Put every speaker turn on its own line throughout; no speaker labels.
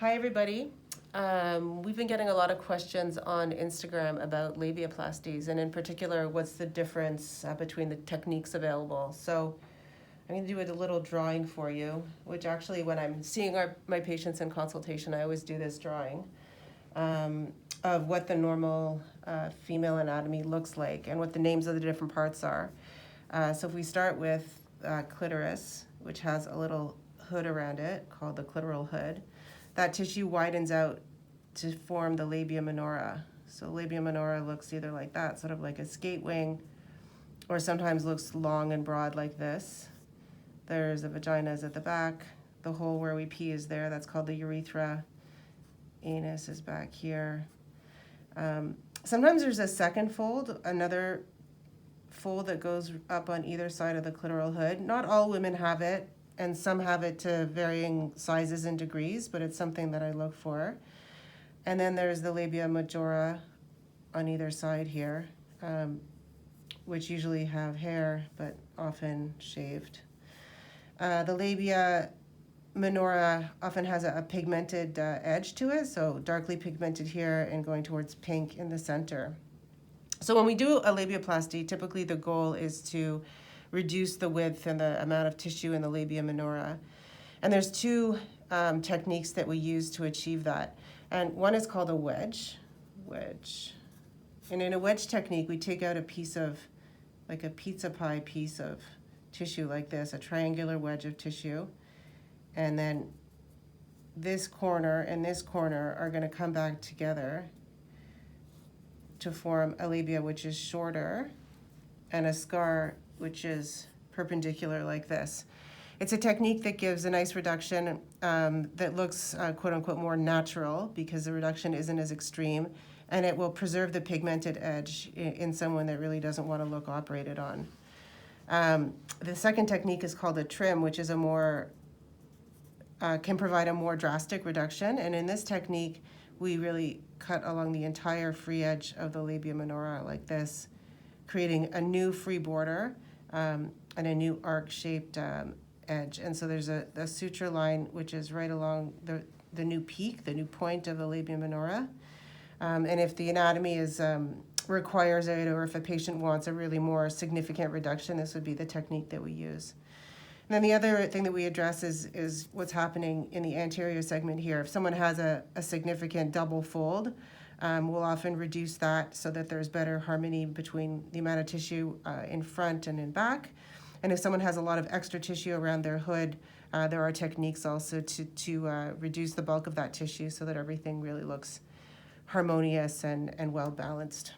Hi, everybody. We've been getting a lot of questions on Instagram about labiaplasties, and in particular, what's the difference between the techniques available. So I'm going to do a little drawing for you, which actually, when I'm seeing my patients in consultation, I always do this drawing of what the normal female anatomy looks like and what the names of the different parts are. So if we start with clitoris, which has a little hood around it called the clitoral hood, that tissue widens out to form the labia minora. So labia minora looks either like that, sort of like a skate wing, or sometimes looks long and broad like this. There's the vagina is at the back. The hole where we pee is there. That's called the urethra. Anus is back here. Sometimes there's a second fold, another fold that goes up on either side of the clitoral hood. Not all women have it, and some have it to varying sizes and degrees, but it's something that I look for. And then there's the labia majora on either side here, which usually have hair, but often shaved. The labia minora often has a pigmented edge to it, so darkly pigmented here and going towards pink in the center. So when we do a labiaplasty, typically the goal is to reduce the width and the amount of tissue in the labia minora. And there's two techniques that we use to achieve that. And one is called a wedge. And in a wedge technique, we take out a piece of, like a pizza pie piece of tissue like this, a triangular wedge of tissue. And then this corner and this corner are going to come back together to form a labia which is shorter and a scar which is perpendicular like this. It's a technique that gives a nice reduction that looks quote unquote more natural because the reduction isn't as extreme, and it will preserve the pigmented edge in someone that really doesn't want to look operated on. The second technique is called a trim, which is a more can provide a more drastic reduction, and in this technique we really cut along the entire free edge of the labia minora like this, creating a new free border and a new arc-shaped edge. And so there's a suture line which is right along the new peak, the new point of the labia minora. And if the anatomy is requires it, or if a patient wants a really more significant reduction, this would be the technique that we use. And then the other thing that we address is what's happening in the anterior segment here. If someone has a significant double fold, we'll often reduce that so that there's better harmony between the amount of tissue in front and in back. And if someone has a lot of extra tissue around their hood, there are techniques also to reduce the bulk of that tissue so that everything really looks harmonious and well balanced.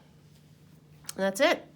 And that's it.